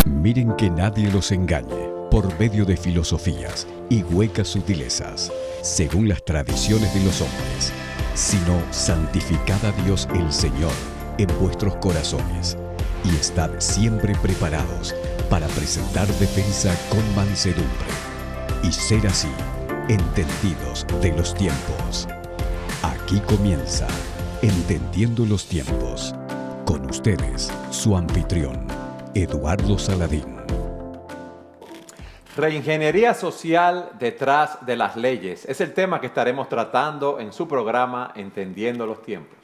Miren que nadie los engañe por medio de filosofías y huecas sutilezas, según las tradiciones de los hombres, sino santificad a Dios el Señor en vuestros corazones y estad siempre preparados para presentar defensa con mansedumbre y ser así entendidos de los tiempos. Aquí comienza Entendiendo los Tiempos. Con ustedes, su anfitrión, Eduardo Saladín. Reingeniería social detrás de las leyes es el tema que estaremos tratando en su programa Entendiendo los Tiempos.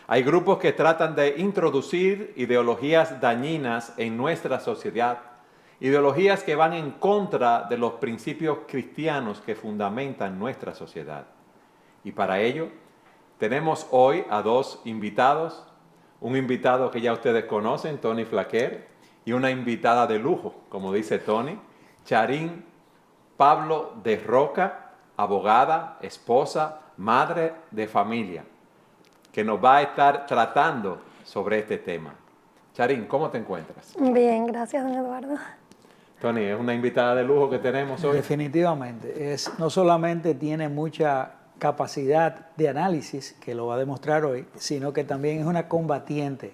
Hay grupos que tratan de introducir ideologías dañinas en nuestra sociedad, ideologías que van en contra de los principios cristianos que fundamentan nuestra sociedad. Y para ello tenemos hoy a dos invitados, un invitado que ya ustedes conocen, Tony Flaquer, y una invitada de lujo, como dice Tony, Charín Pablo de Roca, abogada, esposa, madre de familia, que nos va a estar tratando sobre este tema. Charín, ¿cómo te encuentras? Bien, gracias, don Eduardo. Tony, es una invitada de lujo que tenemos hoy. Definitivamente. No solamente tiene mucha capacidad de análisis, que lo va a demostrar hoy, sino que también es una combatiente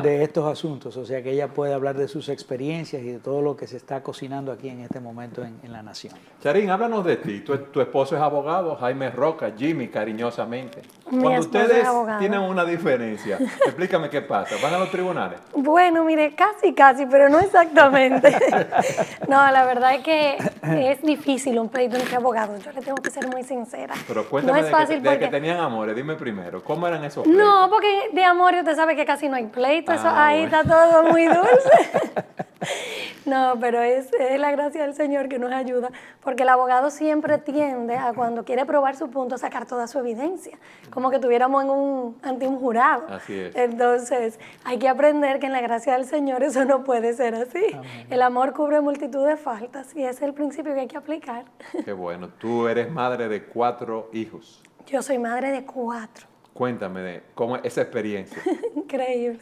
de estos asuntos. O sea que ella puede hablar de sus experiencias y de todo lo que se está cocinando aquí en este momento en la nación. Charín, háblanos de ti. Tu esposo es abogado, Jaime Roca, Jimmy, cariñosamente. Mi Cuando esposo ustedes es abogado. tienen una diferencia, explícame qué pasa. ¿Van a los tribunales? Bueno, mire, casi, pero no exactamente. No, la verdad es que es difícil un pleito entre abogados. Yo le tengo que ser muy sincera. Pero cuéntame no es fácil de que porque... tenían amores, dime primero, ¿cómo eran esos pleitos? No, porque de amor usted sabe que casi no hay pleito, eso ahí bueno. está todo muy dulce. No, pero es la gracia del Señor que nos ayuda, porque el abogado siempre tiende a, cuando quiere probar su punto, sacar toda su evidencia, como que tuviéramos ante un jurado. Así es. Entonces, hay que aprender que en la gracia del Señor eso no puede ser así. Amén. El amor cubre multitud de faltas y ese es el principio que hay que aplicar. Qué bueno, tú eres madre de 4 hijos. Yo soy madre de 4. Cuéntame de cómo es esa experiencia. Increíble.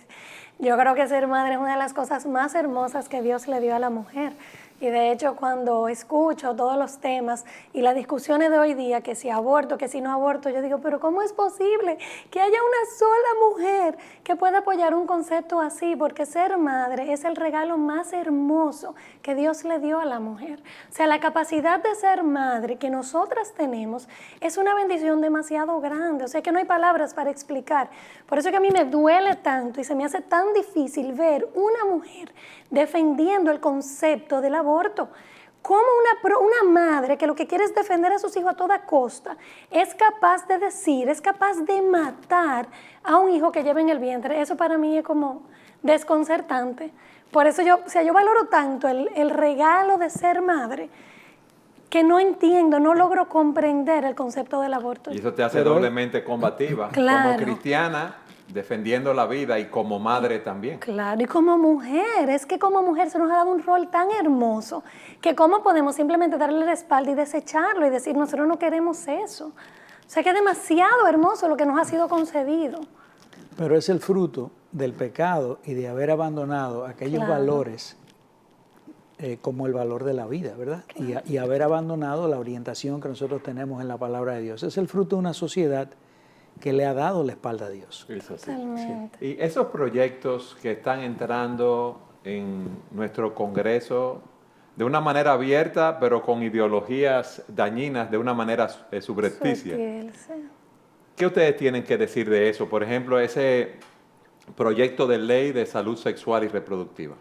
Yo creo que ser madre es una de las cosas más hermosas que Dios le dio a la mujer. Y de hecho, cuando escucho todos los temas y las discusiones de hoy día, que si aborto, que si no aborto, yo digo, pero ¿cómo es posible que haya una sola mujer que pueda apoyar un concepto así? Porque ser madre es el regalo más hermoso que Dios le dio a la mujer. O sea, la capacidad de ser madre que nosotras tenemos es una bendición demasiado grande. O sea, que no hay palabras para explicar. Por eso es que a mí me duele tanto y se me hace tan difícil ver una mujer defendiendo el concepto del aborto. Como una madre que lo que quiere es defender a sus hijos a toda costa, es capaz de decir, es capaz de matar a un hijo que lleva en el vientre. Eso para mí es como desconcertante. Por eso yo valoro tanto el regalo de ser madre, que no entiendo, no logro comprender el concepto del aborto. Y eso te hace doblemente combativa. Claro. Como cristiana, defendiendo la vida y como madre también. Claro, y como mujer, es que como mujer se nos ha dado un rol tan hermoso que cómo podemos simplemente darle el respaldo y desecharlo y decir, nosotros no queremos eso. O sea que es demasiado hermoso lo que nos ha sido concedido. Pero es el fruto del pecado y de haber abandonado aquellos Claro. valores como el valor de la vida, ¿verdad? Claro. Y haber abandonado la orientación que nosotros tenemos en la palabra de Dios. Es el fruto de una sociedad que le ha dado la espalda a Dios. Eso sí. Totalmente. Y esos proyectos que están entrando en nuestro Congreso de una manera abierta, pero con ideologías dañinas, de una manera subrepticia. Sutil, sí. ¿Qué ustedes tienen que decir de eso? Por ejemplo, ese proyecto de ley de salud sexual y reproductiva.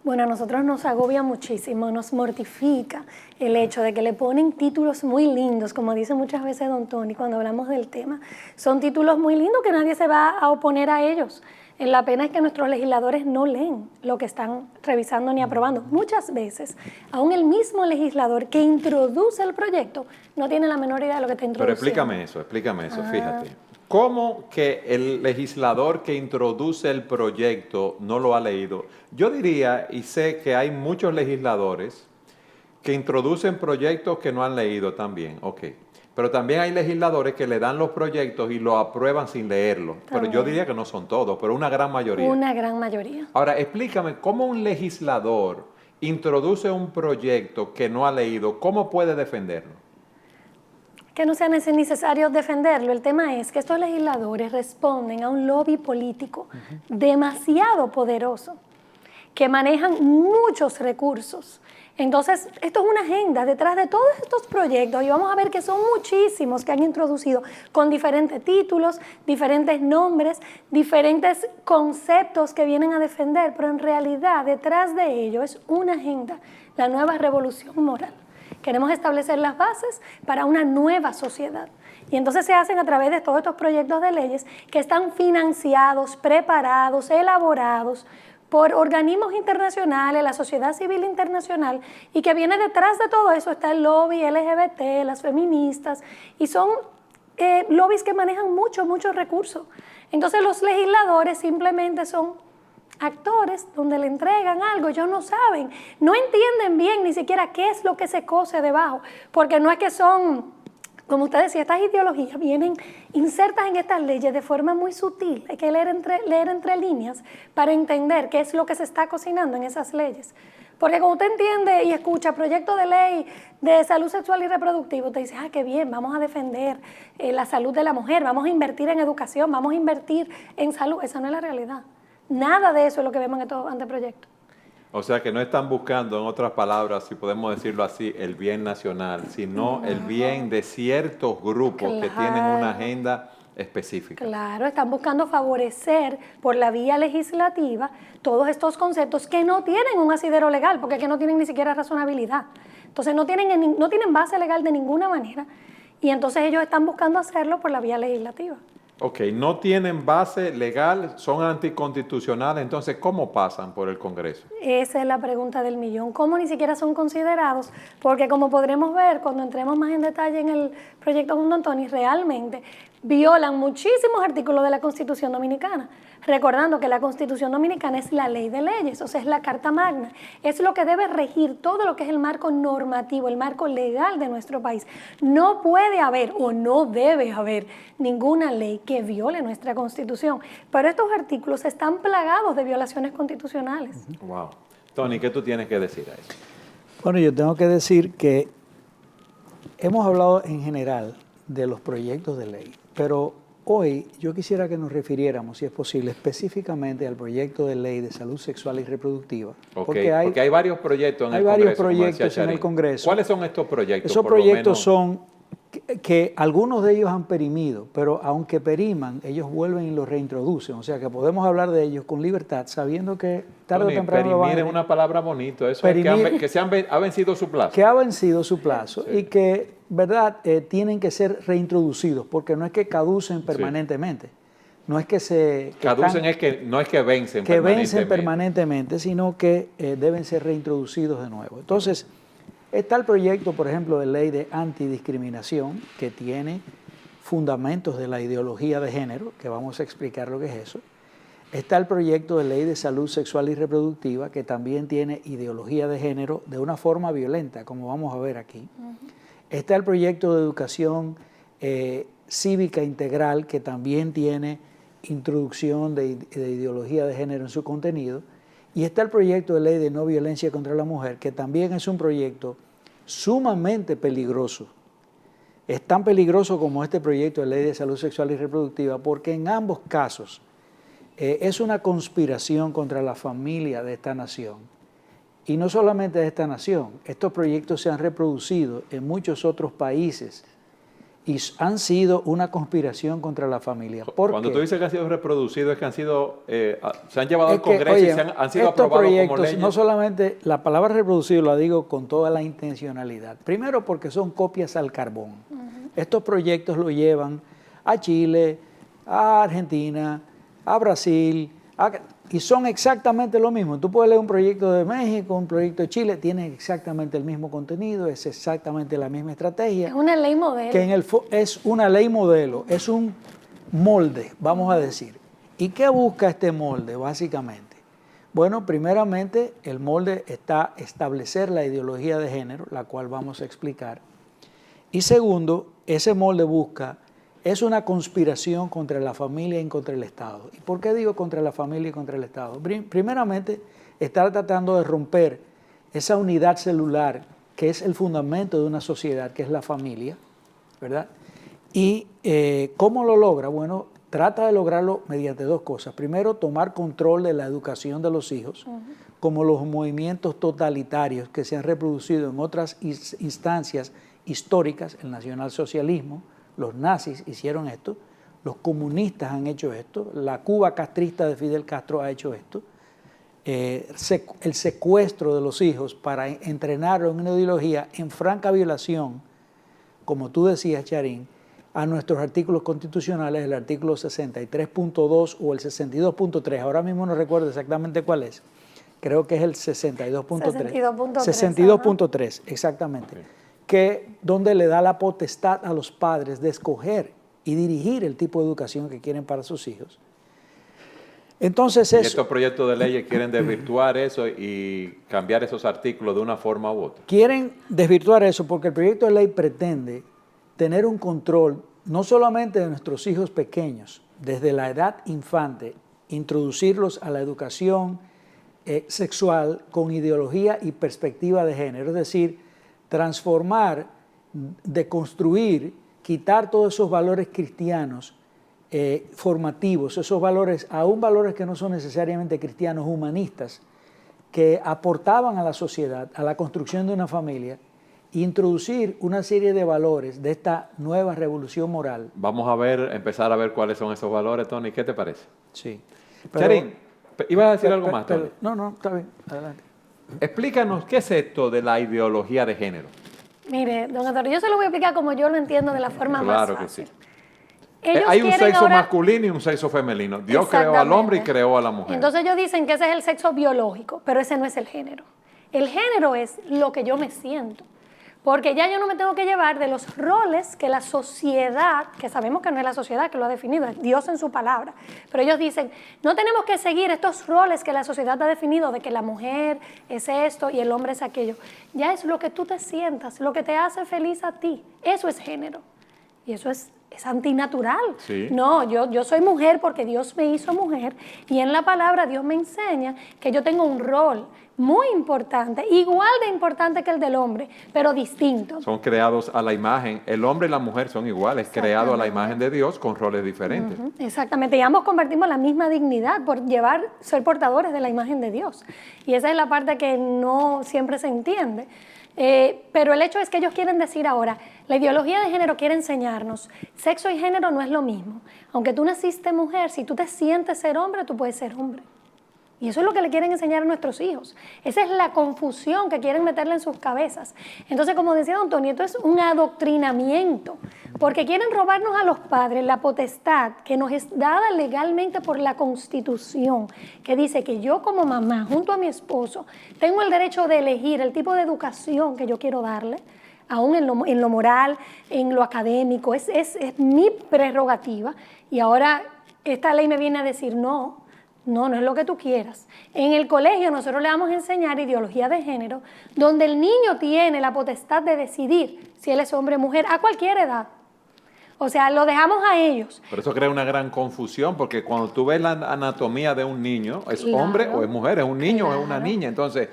Bueno, a nosotros nos agobia muchísimo, nos mortifica el hecho de que le ponen títulos muy lindos, como dice muchas veces don Tony cuando hablamos del tema. Son títulos muy lindos que nadie se va a oponer a ellos. La pena es que nuestros legisladores no leen lo que están revisando ni aprobando. Muchas veces, aún el mismo legislador que introduce el proyecto no tiene la menor idea de lo que está introduciendo. Pero explícame eso, fíjate. ¿Cómo que el legislador que introduce el proyecto no lo ha leído? Yo diría, y sé que hay muchos legisladores que introducen proyectos que no han leído también. Ok. Pero también hay legisladores que le dan los proyectos y lo aprueban sin leerlo. Pero yo diría que no son todos, pero una gran mayoría. Una gran mayoría. Ahora, explícame, ¿cómo un legislador introduce un proyecto que no ha leído? ¿Cómo puede defenderlo? Que no sea necesario defenderlo. El tema es que estos legisladores responden a un lobby político demasiado poderoso, que manejan muchos recursos. Entonces, esto es una agenda detrás de todos estos proyectos y vamos a ver que son muchísimos que han introducido con diferentes títulos, diferentes nombres, diferentes conceptos que vienen a defender, pero en realidad detrás de ello es una agenda, la nueva revolución moral. Queremos establecer las bases para una nueva sociedad. Y entonces se hacen a través de todos estos proyectos de leyes que están financiados, preparados, elaborados por organismos internacionales, la sociedad civil internacional, y que viene detrás de todo eso está el lobby LGBT, las feministas, y son lobbies que manejan muchos recursos. Entonces los legisladores simplemente son actores donde le entregan algo, ellos no saben, no entienden bien ni siquiera qué es lo que se cose debajo, porque no es que son, como usted decía, estas ideologías vienen insertas en estas leyes de forma muy sutil. Hay que leer entre líneas para entender qué es lo que se está cocinando en esas leyes. Porque cuando usted entiende y escucha proyecto de ley de salud sexual y reproductiva, usted dice, qué bien, vamos a defender la salud de la mujer, vamos a invertir en educación, vamos a invertir en salud. Esa no es la realidad. Nada de eso es lo que vemos en estos anteproyectos. O sea que no están buscando, en otras palabras, si podemos decirlo así, el bien nacional, sino el bien de ciertos grupos que tienen una agenda específica. Claro, están buscando favorecer por la vía legislativa todos estos conceptos que no tienen un asidero legal, porque es que no tienen ni siquiera razonabilidad. Entonces no tienen base legal de ninguna manera y entonces ellos están buscando hacerlo por la vía legislativa. Ok, no tienen base legal, son anticonstitucionales, entonces ¿cómo pasan por el Congreso? Esa es la pregunta del millón. ¿Cómo ni siquiera son considerados? Porque como podremos ver cuando entremos más en detalle en el proyecto Mundo Antoni, realmente violan muchísimos artículos de la Constitución Dominicana. Recordando que la Constitución Dominicana es la ley de leyes, o sea, es la Carta Magna. Es lo que debe regir todo lo que es el marco normativo, el marco legal de nuestro país. No puede haber o no debe haber ninguna ley que viole nuestra Constitución. Pero estos artículos están plagados de violaciones constitucionales. Wow. Tony, ¿qué tú tienes que decir a eso? Bueno, yo tengo que decir que hemos hablado en general de los proyectos de ley, pero hoy yo quisiera que nos refiriéramos, si es posible, específicamente al proyecto de ley de salud sexual y reproductiva. Porque hay varios proyectos en el Congreso. Hay varios proyectos en el Congreso. ¿Cuáles son estos proyectos? Esos proyectos son que algunos de ellos han perimido, pero aunque periman, ellos vuelven y los reintroducen. O sea que podemos hablar de ellos con libertad, sabiendo que tarde o temprano lo van a... Perimir es una palabra bonita, eso es que ha vencido su plazo. Que ha vencido su plazo, sí. Y que, ¿verdad?, tienen que ser reintroducidos, porque no es que caducen permanentemente. No es que se... Caducen no es que vencen permanentemente. Que vencen permanentemente, sino que deben ser reintroducidos de nuevo. Entonces, está el proyecto, por ejemplo, de ley de antidiscriminación, que tiene fundamentos de la ideología de género, que vamos a explicar lo que es eso. Está el proyecto de ley de salud sexual y reproductiva, que también tiene ideología de género de una forma violenta, como vamos a ver aquí. Está el proyecto de educación cívica integral, que también tiene introducción de ideología de género en su contenido. Y está el proyecto de ley de no violencia contra la mujer, que también es un proyecto sumamente peligroso. Es tan peligroso como este proyecto de ley de salud sexual y reproductiva, porque en ambos casos es una conspiración contra la familia de esta nación. Y no solamente de esta nación, estos proyectos se han reproducido en muchos otros países y han sido una conspiración contra la familia. Cuando tú dices que han sido reproducidos, es que han sido, se han llevado al Congreso y han sido aprobados como leyes. No solamente, la palabra reproducido la digo con toda la intencionalidad. Primero porque son copias al carbón. Estos proyectos lo llevan a Chile, a Argentina, a Brasil, y son exactamente lo mismo. Tú puedes leer un proyecto de México, un proyecto de Chile, tienen exactamente el mismo contenido, es exactamente la misma estrategia. Es una ley modelo. Que es una ley modelo, es un molde, vamos a decir. ¿Y qué busca este molde, básicamente? Bueno, primeramente, el molde está establecer la ideología de género, la cual vamos a explicar, Y segundo, ese molde es una conspiración contra la familia y contra el Estado. ¿Y por qué digo contra la familia y contra el Estado? Primeramente, está tratando de romper esa unidad celular que es el fundamento de una sociedad, que es la familia, ¿verdad? Y ¿cómo lo logra? Bueno, trata de lograrlo mediante dos cosas. Primero, tomar control de la educación de los hijos, como los movimientos totalitarios que se han reproducido en otras instancias históricas, el nacionalsocialismo, los nazis hicieron esto, los comunistas han hecho esto, la Cuba castrista de Fidel Castro ha hecho esto, el secuestro de los hijos para entrenarlos en una ideología en franca violación, como tú decías, Charín, a nuestros artículos constitucionales, el artículo 63.2 o el 62.3, ahora mismo no recuerdo exactamente cuál es, creo que es el 62.3. 62.3, exactamente. Sí. Que donde le da la potestad a los padres de escoger y dirigir el tipo de educación que quieren para sus hijos. Entonces y estos proyectos de leyes quieren desvirtuar eso y cambiar esos artículos de una forma u otra. Quieren desvirtuar eso porque el proyecto de ley pretende tener un control no solamente de nuestros hijos pequeños, desde la edad infante, introducirlos a la educación sexual con ideología y perspectiva de género, es decir, transformar, deconstruir, quitar todos esos valores cristianos formativos, esos valores, aún valores que no son necesariamente cristianos, humanistas, que aportaban a la sociedad, a la construcción de una familia, e introducir una serie de valores de esta nueva revolución moral. Vamos a empezar a ver cuáles son esos valores, Tony. ¿Qué te parece? Sí. Charín, ¿ibas a decir algo más, Tony? No, está bien, adelante. Explícanos, ¿qué es esto de la ideología de género? Mire, don Antonio, yo se lo voy a explicar como yo lo entiendo de la forma más fácil. Claro que sí. Hay un sexo masculino y un sexo femenino. Dios creó al hombre y creó a la mujer. Entonces ellos dicen que ese es el sexo biológico, pero ese no es el género. El género es lo que yo me siento. Porque ya yo no me tengo que llevar de los roles que la sociedad, que sabemos que no es la sociedad que lo ha definido, es Dios en su palabra. Pero ellos dicen, no tenemos que seguir estos roles que la sociedad ha definido, de que la mujer es esto y el hombre es aquello. Ya es lo que tú te sientas, lo que te hace feliz a ti. Eso es género. Y eso es antinatural. Sí. No, yo soy mujer porque Dios me hizo mujer y en la palabra Dios me enseña que yo tengo un rol muy importante, igual de importante que el del hombre, pero distinto. Son creados a la imagen, el hombre y la mujer son iguales, creados a la imagen de Dios con roles diferentes. Exactamente, y ambos compartimos la misma dignidad por ser portadores de la imagen de Dios. Y esa es la parte que no siempre se entiende. Pero el hecho es que ellos quieren decir ahora, la ideología de género quiere enseñarnos, sexo y género no es lo mismo. Aunque tú naciste mujer, si tú te sientes ser hombre, tú puedes ser hombre. Y eso es lo que le quieren enseñar a nuestros hijos. Esa es la confusión que quieren meterle en sus cabezas. Entonces, como decía don Tony, esto es un adoctrinamiento, porque quieren robarnos a los padres la potestad que nos es dada legalmente por la Constitución, que dice que yo como mamá, junto a mi esposo, tengo el derecho de elegir el tipo de educación que yo quiero darle, aún en lo moral, en lo académico, es mi prerrogativa. Y ahora esta ley me viene a decir no es lo que tú quieras. En el colegio nosotros le vamos a enseñar ideología de género, donde el niño tiene la potestad de decidir si él es hombre o mujer a cualquier edad. O sea, lo dejamos a ellos. Pero eso crea una gran confusión, porque cuando tú ves la anatomía de un niño, ¿es hombre o es mujer? ¿Es un niño o es una niña? Entonces,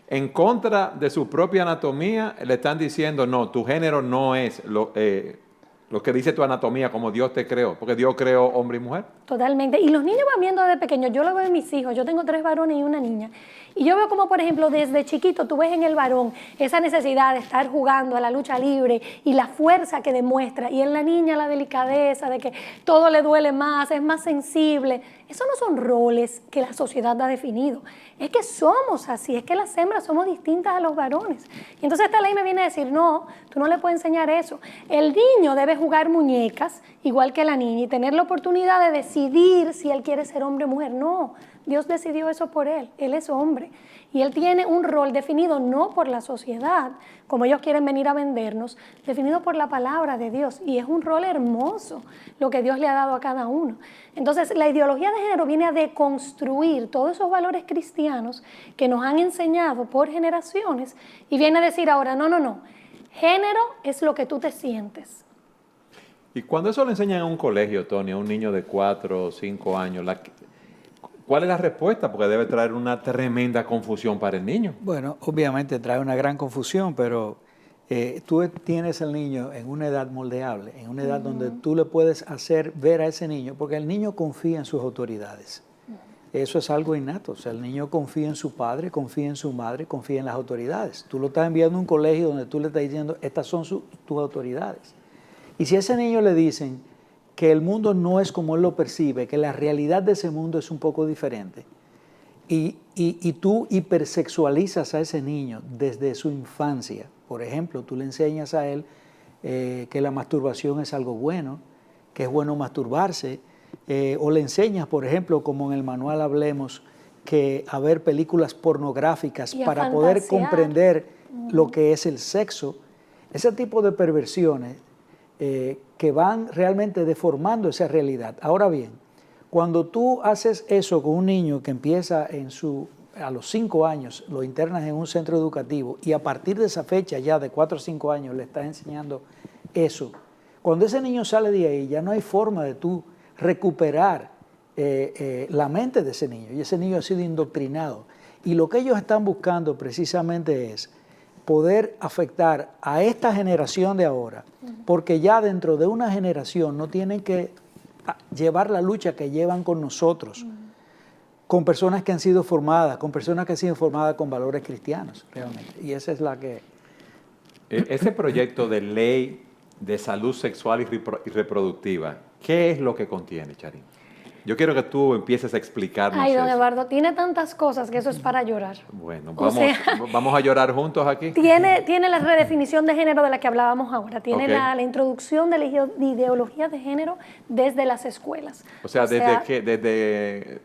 en contra de su propia anatomía, le están diciendo, no, tu género no es lo que dice tu anatomía, como Dios te creó, porque Dios creó hombre y mujer. Totalmente. Y los niños van viendo desde pequeños. Yo lo veo en mis hijos. Yo tengo 3 varones y una niña. Y yo veo como, por ejemplo, desde chiquito tú ves en el varón esa necesidad de estar jugando a la lucha libre y la fuerza que demuestra. Y en la niña la delicadeza de que todo le duele más, es más sensible. Esos no son roles que la sociedad ha definido. Es que somos así, es que las hembras somos distintas a los varones. Y entonces esta ley me viene a decir, no, tú no le puedes enseñar eso. El niño debe jugar muñecas, igual que la niña, y tener la oportunidad de decidir si él quiere ser hombre o mujer. No, Dios decidió eso por él es hombre. Y él tiene un rol definido no por la sociedad, como ellos quieren venir a vendernos, definido por la palabra de Dios. Y es un rol hermoso lo que Dios le ha dado a cada uno. Entonces, la ideología de género viene a deconstruir todos esos valores cristianos que nos han enseñado por generaciones y viene a decir ahora, no. Género es lo que tú te sientes. Y cuando eso lo enseñan en un colegio, Tony, a un niño de 4 o 5 años, ¿cuál es la respuesta? Porque debe traer una tremenda confusión para el niño. Bueno, obviamente trae una gran confusión, pero tú tienes al niño en una edad moldeable, en una edad donde tú le puedes hacer ver a ese niño, porque el niño confía en sus autoridades. Eso es algo innato. O sea, el niño confía en su padre, confía en su madre, confía en las autoridades. Tú lo estás enviando a un colegio donde tú le estás diciendo, estas son tus autoridades. Y si a ese niño le dicen que el mundo no es como él lo percibe, que la realidad de ese mundo es un poco diferente, y tú hipersexualizas a ese niño desde su infancia, por ejemplo, tú le enseñas a él que la masturbación es algo bueno, que es bueno masturbarse, o le enseñas, por ejemplo, como en el manual Hablemos, que a ver películas pornográficas para poder comprender lo que es el sexo, ese tipo de perversiones que van realmente deformando esa realidad. Ahora bien, cuando tú haces eso con un niño que empieza a los 5 años, lo internas en un centro educativo y a partir de esa fecha ya de 4 o 5 años le estás enseñando eso, cuando ese niño sale de ahí ya no hay forma de tú recuperar la mente de ese niño, y ese niño ha sido indoctrinado. Y lo que ellos están buscando precisamente es poder afectar a esta generación de ahora, porque ya dentro de una generación no tienen que llevar la lucha que llevan con nosotros, con personas que han sido formadas, con personas que han sido formadas con valores cristianos, realmente. Y esa es la que... Ese proyecto de ley de salud sexual y reproductiva, ¿qué es lo que contiene, Charín? Yo quiero que tú empieces a explicarnos Ay, don eso. Eduardo, tiene tantas cosas que eso es para llorar. Bueno, O vamos a llorar juntos aquí. Tiene la redefinición de género de la que hablábamos ahora, tiene Okay. la introducción de la ideología de género desde las escuelas. O sea, desde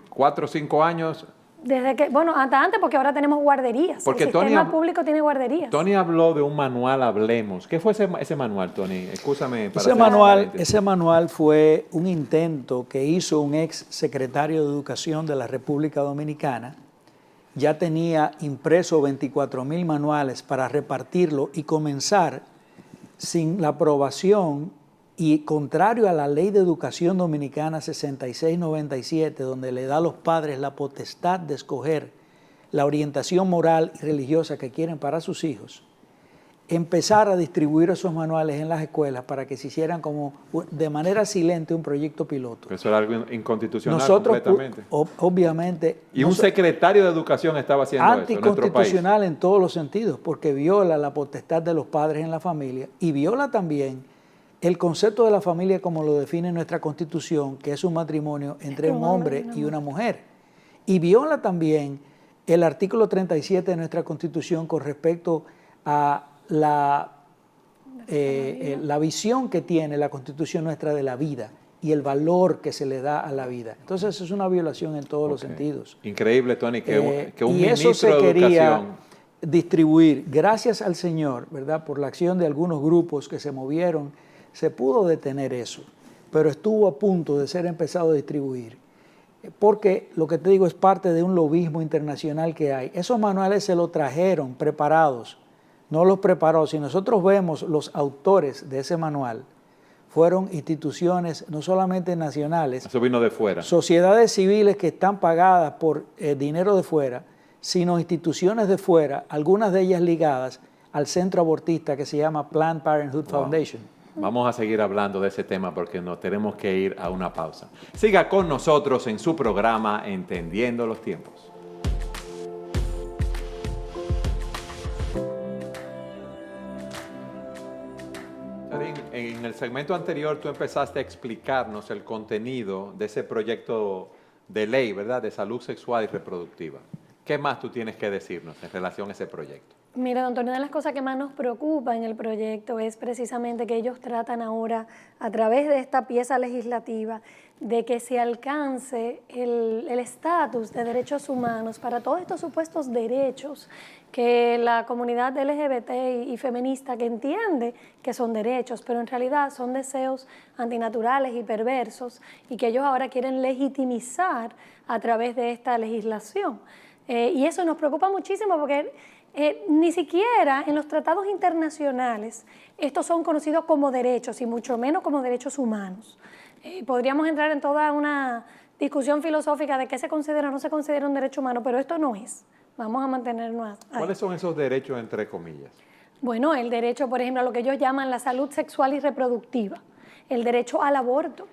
4 o 5 años. Desde que, bueno, hasta antes, porque ahora tenemos guarderías. Porque el sistema público tiene guarderías. Tony habló de un manual Hablemos. ¿Qué fue ese manual, Tony? Excúsame. Ese manual fue un intento que hizo un ex secretario de Educación de la República Dominicana. Ya tenía impreso 24,000 manuales para repartirlo y comenzar sin la aprobación y contrario a la Ley de Educación Dominicana 6697, donde le da a los padres la potestad de escoger la orientación moral y religiosa que quieren para sus hijos, empezar a distribuir esos manuales en las escuelas para que se hicieran como de manera silente un proyecto piloto. Eso era algo inconstitucional completamente. Obviamente. Y un secretario de Educación estaba haciendo eso en nuestro país. Anticonstitucional en todos los sentidos, porque viola la potestad de los padres en la familia y viola también el concepto de la familia como lo define nuestra Constitución, que es un matrimonio entre un hombre y una mujer. Y viola también el artículo 37 de nuestra Constitución con respecto a la visión que tiene la Constitución nuestra de la vida y el valor que se le da a la vida. Entonces es una violación en todos los sentidos. Increíble, Tony, que un y eso ministro se de quería Educación distribuir. Gracias al Señor, ¿verdad? Por la acción de algunos grupos que se movieron, se pudo detener eso, pero estuvo a punto de ser empezado a distribuir. Porque lo que te digo es parte de un lobismo internacional que hay. Esos manuales se los trajeron preparados, no los preparó. Si nosotros vemos los autores de ese manual, fueron instituciones no solamente nacionales, eso vino de fuera, sociedades civiles que están pagadas por dinero de fuera, sino instituciones de fuera, algunas de ellas ligadas al centro abortista que se llama Planned Parenthood Foundation. Vamos a seguir hablando de ese tema porque nos tenemos que ir a una pausa. Siga con nosotros en su programa Entendiendo los Tiempos. En el segmento anterior tú empezaste a explicarnos el contenido de ese proyecto de ley, ¿verdad?, de salud sexual y reproductiva. ¿Qué más tú tienes que decirnos en relación a ese proyecto? Mira, don Antonio, una de las cosas que más nos preocupa en el proyecto es precisamente que ellos tratan ahora, a través de esta pieza legislativa, de que se alcance el estatus de derechos humanos para todos estos supuestos derechos que la comunidad LGBT y feminista que entiende que son derechos, pero en realidad son deseos antinaturales y perversos y que ellos ahora quieren legitimizar a través de esta legislación. Y eso nos preocupa muchísimo porque Ni siquiera en los tratados internacionales estos son conocidos como derechos y mucho menos como derechos humanos. Podríamos entrar en toda una discusión filosófica de qué se considera o no se considera un derecho humano, pero esto no es. Vamos a mantenernos ahí. ¿Cuáles son esos derechos entre comillas? Bueno, el derecho, por ejemplo, a lo que ellos llaman la salud sexual y reproductiva, el derecho al aborto,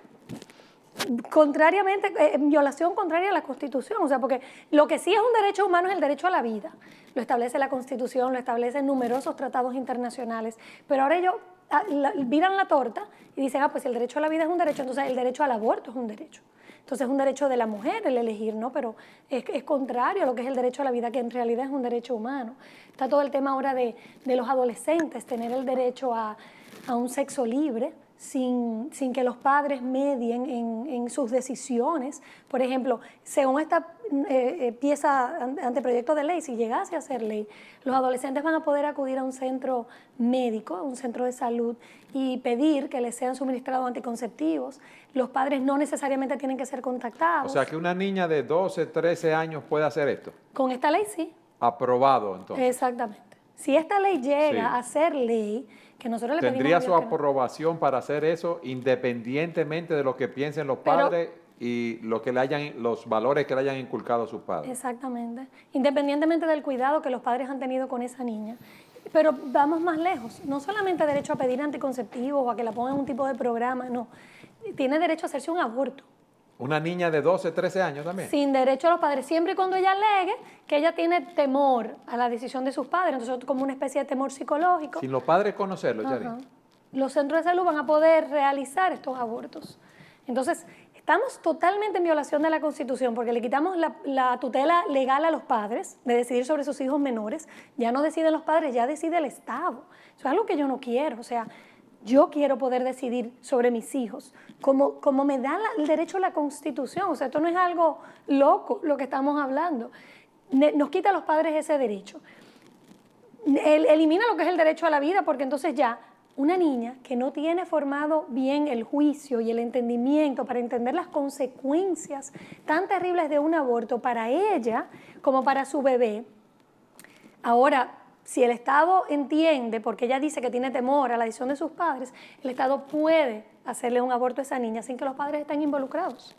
contrariamente, violación contraria a la Constitución, o sea, porque lo que sí es un derecho humano es el derecho a la vida, lo establece la Constitución, lo establecen numerosos tratados internacionales, pero ahora ellos viran la torta y dicen, pues el derecho a la vida es un derecho, entonces el derecho al aborto es un derecho. Entonces es un derecho de la mujer el elegir, ¿no? Pero es contrario a lo que es el derecho a la vida, que en realidad es un derecho humano. Está todo el tema ahora de los adolescentes, tener el derecho a un sexo libre, sin que los padres medien en sus decisiones. Por ejemplo, según esta pieza, anteproyecto de ley, si llegase a ser ley, los adolescentes van a poder acudir a un centro médico, a un centro de salud, y pedir que les sean suministrados anticonceptivos. Los padres no necesariamente tienen que ser contactados. O sea, que una niña de 12, 13 años puede hacer esto. Con esta ley sí. Aprobado, entonces. Exactamente. Si esta ley llega a ser ley, que nosotros le pedimos ¿Tendría a Dios su que no. aprobación para hacer eso independientemente de lo que piensen los padres y lo que los valores que le hayan inculcado a sus padres? Exactamente. Independientemente del cuidado que los padres han tenido con esa niña. Pero vamos más lejos. No solamente derecho a pedir anticonceptivos o a que la pongan en un tipo de programa, no. Tiene derecho a hacerse un aborto. ¿Una niña de 12, 13 años también? Sin derecho a los padres, siempre y cuando ella alegue que ella tiene temor a la decisión de sus padres, entonces como una especie de temor psicológico. Sin los padres conocerlo, Yarin. Los centros de salud van a poder realizar estos abortos. Entonces, estamos totalmente en violación de la Constitución porque le quitamos la tutela legal a los padres de decidir sobre sus hijos menores. Ya no deciden los padres, ya decide el Estado. Eso es algo que yo no quiero, o sea, yo quiero poder decidir sobre mis hijos, como me da el derecho a la Constitución. O sea, esto no es algo loco lo que estamos hablando. Nos quita a los padres ese derecho. Elimina lo que es el derecho a la vida, porque entonces ya una niña que no tiene formado bien el juicio y el entendimiento para entender las consecuencias tan terribles de un aborto para ella como para su bebé, ahora, si el Estado entiende, porque ella dice que tiene temor a la decisión de sus padres, el Estado puede hacerle un aborto a esa niña sin que los padres estén involucrados.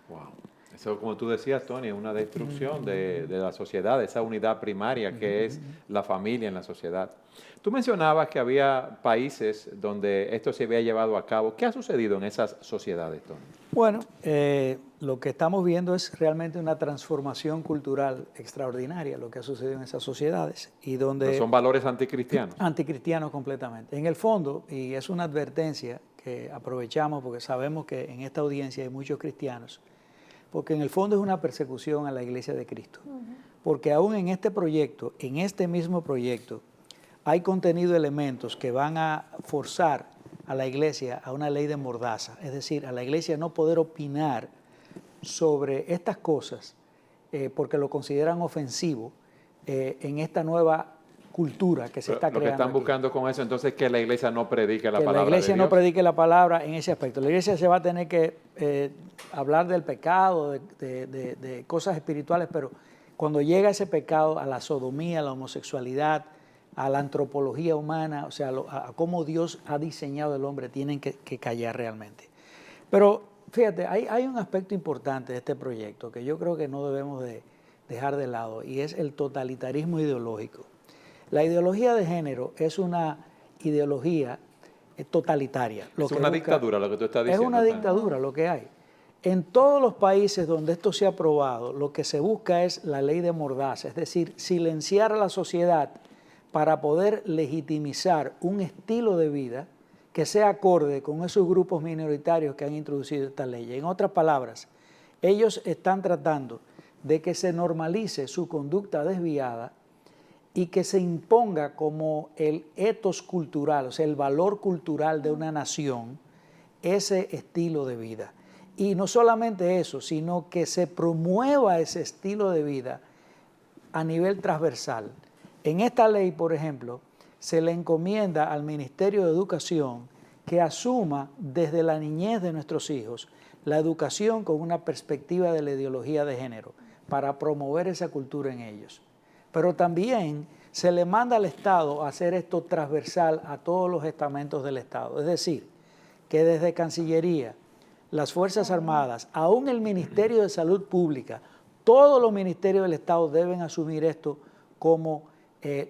Wow. Eso, como tú decías, Tony, es una destrucción de la sociedad, de esa unidad primaria que es la familia en la sociedad. Tú mencionabas que había países donde esto se había llevado a cabo. ¿Qué ha sucedido en esas sociedades, Tony? Bueno, lo que estamos viendo es realmente una transformación cultural extraordinaria, lo que ha sucedido en esas sociedades. Y donde ¿Son valores anticristianos? Anticristianos completamente. En el fondo, y es una advertencia que aprovechamos porque sabemos que en esta audiencia hay muchos cristianos, porque en el fondo es una persecución a la Iglesia de Cristo. Porque aún en este proyecto, en este mismo proyecto, hay contenido elementos que van a forzar a la Iglesia a una ley de mordaza, es decir, a la Iglesia no poder opinar sobre estas cosas porque lo consideran ofensivo en esta nueva cultura que se está creando. Lo que están aquí. Buscando con eso, entonces, que la Iglesia no predique la palabra de Dios. Que la Iglesia no predique la palabra en ese aspecto. La Iglesia se va a tener que hablar del pecado, de cosas espirituales, pero cuando llega ese pecado a la sodomía, a la homosexualidad, a la antropología humana, o sea, a cómo Dios ha diseñado el hombre, tienen que callar realmente. Pero fíjate, hay un aspecto importante de este proyecto que yo creo que no debemos de dejar de lado, y es el totalitarismo ideológico. La ideología de género es una ideología totalitaria. Es una dictadura lo que tú estás diciendo. Es una dictadura lo que hay. En todos los países donde esto se ha aprobado, lo que se busca es la ley de mordaza, es decir, silenciar a la sociedad para poder legitimizar un estilo de vida que sea acorde con esos grupos minoritarios que han introducido esta ley. En otras palabras, ellos están tratando de que se normalice su conducta desviada y que se imponga como el ethos cultural, o sea, el valor cultural de una nación, ese estilo de vida. Y no solamente eso, sino que se promueva ese estilo de vida a nivel transversal. En esta ley, por ejemplo, se le encomienda al Ministerio de Educación que asuma desde la niñez de nuestros hijos la educación con una perspectiva de la ideología de género para promover esa cultura en ellos. Pero también se le manda al Estado a hacer esto transversal a todos los estamentos del Estado. Es decir, que desde Cancillería, las Fuerzas Armadas, aún el Ministerio de Salud Pública, todos los ministerios del Estado deben asumir esto como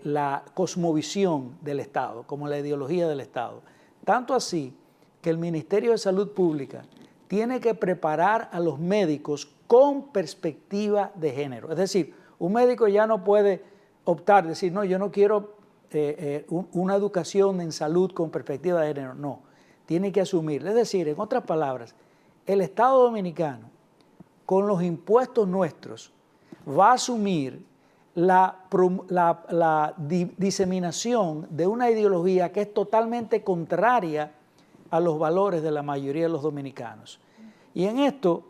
la cosmovisión del Estado, como la ideología del Estado. Tanto así que el Ministerio de Salud Pública tiene que preparar a los médicos con perspectiva de género. Es decir, un médico ya no puede optar, decir, no, yo no quiero una educación en salud con perspectiva de género. No, tiene que asumir. Es decir, en otras palabras, el Estado Dominicano, con los impuestos nuestros, va a asumir la diseminación de una ideología que es totalmente contraria a los valores de la mayoría de los dominicanos. Y en esto,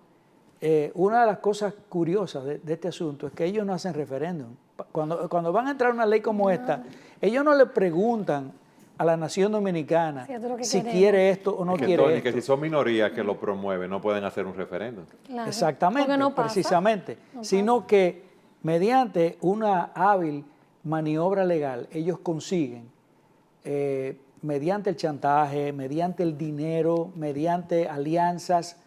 una de las cosas curiosas de este asunto es que ellos no hacen referéndum. Cuando van a entrar una ley como esta, ellos no le preguntan a la nación dominicana si quiere esto o no quiere esto. Que si son minorías que lo promueven, no pueden hacer un referéndum. Claro, exactamente, no precisamente. No sino que mediante una hábil maniobra legal, ellos consiguen, mediante el chantaje, mediante el dinero, mediante alianzas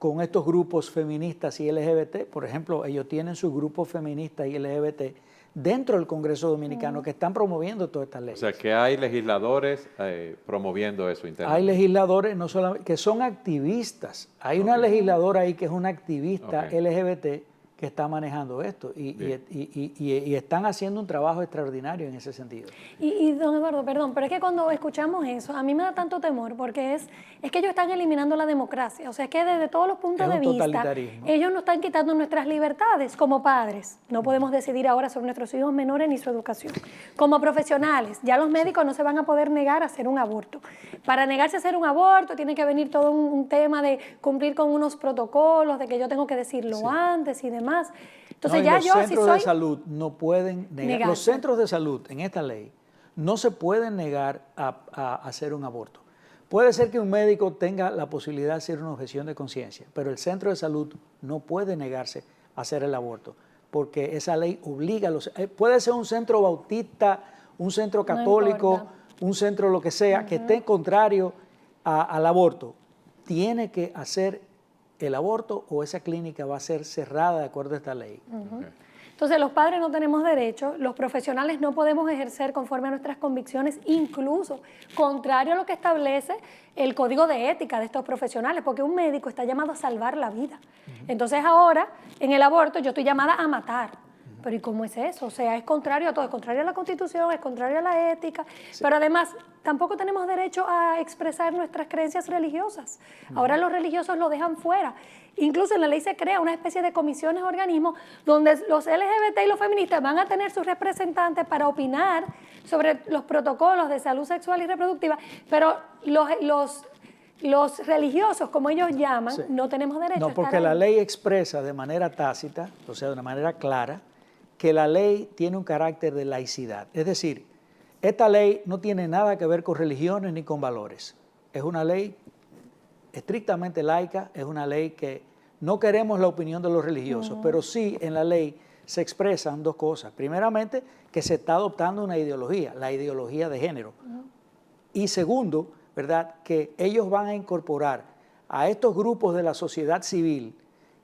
con estos grupos feministas y LGBT, por ejemplo, ellos tienen sus grupos feministas y LGBT dentro del Congreso Dominicano que están promoviendo todas estas leyes. O sea, que hay legisladores promoviendo eso internamente. Hay legisladores no solamente, que son activistas. Hay una legisladora ahí que es una activista LGBT que está manejando esto y están haciendo un trabajo extraordinario en ese sentido. Y don Eduardo, perdón, pero es que cuando escuchamos eso, a mí me da tanto temor porque es que ellos están eliminando la democracia. O sea, es que desde todos los puntos de vista, ellos nos están quitando nuestras libertades como padres. No podemos decidir ahora sobre nuestros hijos menores ni su educación. Como profesionales, ya los médicos no se van a poder negar a hacer un aborto. Para negarse a hacer un aborto tiene que venir todo un tema de cumplir con unos protocolos, de que yo tengo que decirlo antes y demás. Entonces no, los centros de salud no pueden negar. Los centros de salud en esta ley no se pueden negar a hacer un aborto. Puede ser que un médico tenga la posibilidad de hacer una objeción de conciencia, pero el centro de salud no puede negarse a hacer el aborto, porque esa ley obliga a los... puede ser un centro bautista, un centro católico, un centro lo que sea, que esté contrario al aborto. Tiene que hacer el aborto o esa clínica va a ser cerrada de acuerdo a esta ley. Entonces los padres no tenemos derecho, los profesionales no podemos ejercer conforme a nuestras convicciones, incluso contrario a lo que establece el código de ética de estos profesionales, porque un médico está llamado a salvar la vida. Entonces ahora, en el aborto, yo estoy llamada a matar. Pero ¿y cómo es eso? O sea, es contrario a todo, es contrario a la Constitución, es contrario a la ética, pero además tampoco tenemos derecho a expresar nuestras creencias religiosas. Ahora los religiosos lo dejan fuera. Incluso en la ley se crea una especie de comisiones, organismos, donde los LGBT y los feministas van a tener sus representantes para opinar sobre los protocolos de salud sexual y reproductiva, pero los religiosos, como ellos llaman, no tenemos derecho a estar porque la ley expresa de manera tácita, o sea, de una manera clara, que la ley tiene un carácter de laicidad. Es decir, esta ley no tiene nada que ver con religiones ni con valores. Es una ley estrictamente laica, es una ley que no queremos la opinión de los religiosos, pero sí en la ley se expresan dos cosas. Primeramente, que se está adoptando una ideología, la ideología de género. Y segundo, ¿verdad?, que ellos van a incorporar a estos grupos de la sociedad civil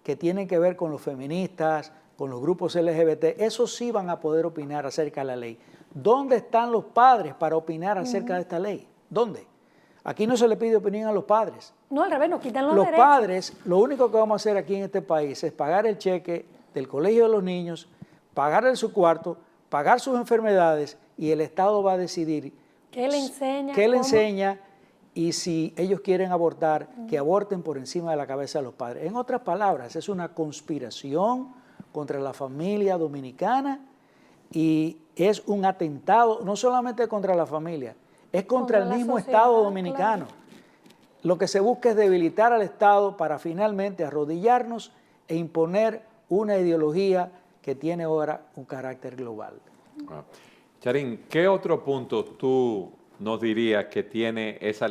que tienen que ver con los feministas, con los grupos LGBT, esos sí van a poder opinar acerca de la ley. ¿Dónde están los padres para opinar acerca de esta ley? ¿Dónde? Aquí no se le pide opinión a los padres. No, al revés, nos quitan los derechos. Los padres, lo único que vamos a hacer aquí en este país es pagar el cheque del colegio de los niños, pagarle su cuarto, pagar sus enfermedades y el Estado va a decidir qué le enseña, y si ellos quieren abortar, que aborten por encima de la cabeza de los padres. En otras palabras, es una conspiración contra la familia dominicana y es un atentado no solamente contra la familia, es contra el mismo Estado dominicano. Claro. Lo que se busca es debilitar al Estado para finalmente arrodillarnos e imponer una ideología que tiene ahora un carácter global. Charín, ¿qué otro punto tú nos dirías que tiene ese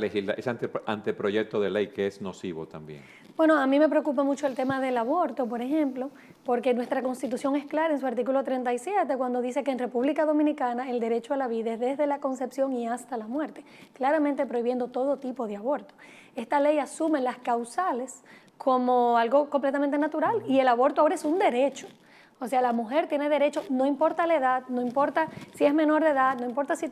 anteproyecto de ley que es nocivo también? Bueno, a mí me preocupa mucho el tema del aborto, por ejemplo, porque nuestra Constitución es clara en su artículo 37 cuando dice que en República Dominicana el derecho a la vida es desde la concepción y hasta la muerte, claramente prohibiendo todo tipo de aborto. Esta ley asume las causales como algo completamente natural y el aborto ahora es un derecho. O sea, la mujer tiene derecho, no importa la edad, no importa si es menor de edad, no importa si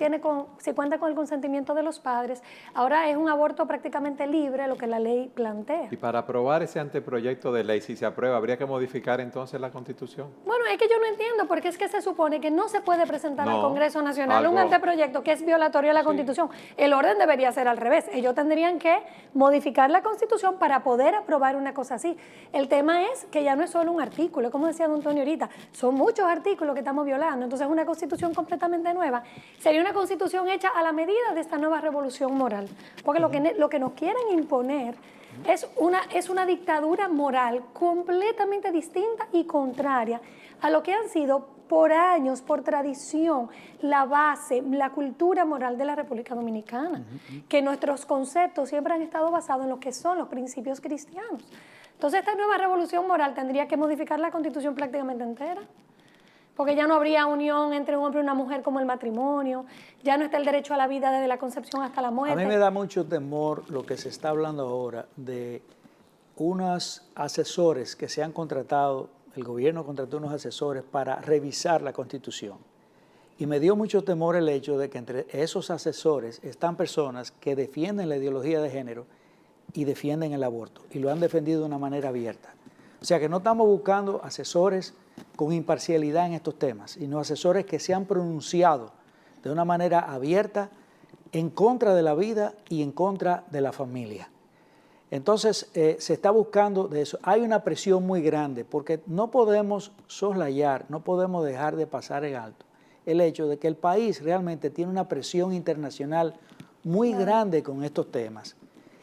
cuenta con el consentimiento de los padres. Ahora es un aborto prácticamente libre, lo que la ley plantea. Y para aprobar ese anteproyecto de ley, si se aprueba, ¿habría que modificar entonces la Constitución? Bueno, es que yo no entiendo, porque es que se supone que no se puede presentar al Congreso Nacional un algo, anteproyecto que es violatorio de la Constitución. El orden debería ser al revés. Ellos tendrían que modificar la Constitución para poder aprobar una cosa así. El tema es que ya no es solo un artículo, como decía don Antonio ahorita, son muchos artículos que estamos violando. Entonces, una Constitución completamente nueva sería una Constitución hecha a la medida de esta nueva revolución moral. Porque lo que nos quieren imponer es una dictadura moral completamente distinta y contraria a lo que han sido por años, por tradición, la base, la cultura moral de la República Dominicana, que nuestros conceptos siempre han estado basados en lo que son los principios cristianos. Entonces, esta nueva revolución moral tendría que modificar la Constitución prácticamente entera, porque ya no habría unión entre un hombre y una mujer como el matrimonio, ya no está el derecho a la vida desde la concepción hasta la muerte. A mí me da mucho temor lo que se está hablando ahora de unos asesores que se han contratado, el gobierno contrató unos asesores para revisar la Constitución. Y me dio mucho temor el hecho de que entre esos asesores están personas que defienden la ideología de género y defienden el aborto, y lo han defendido de una manera abierta. O sea que no estamos buscando asesores con imparcialidad en estos temas, sino asesores que se han pronunciado de una manera abierta en contra de la vida y en contra de la familia. Entonces, se está buscando de eso. Hay una presión muy grande porque no podemos soslayar, no podemos dejar de pasar en alto el hecho de que el país realmente tiene una presión internacional muy grande con estos temas.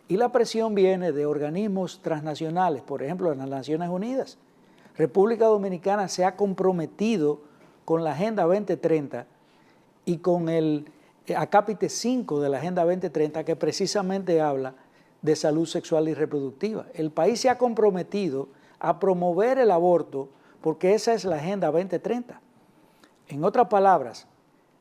Y la presión viene de organismos transnacionales, por ejemplo, las Naciones Unidas. República Dominicana se ha comprometido con la Agenda 2030 y con el acápite 5 de la Agenda 2030, que precisamente habla de salud sexual y reproductiva. El país se ha comprometido a promover el aborto porque esa es la Agenda 2030. En otras palabras,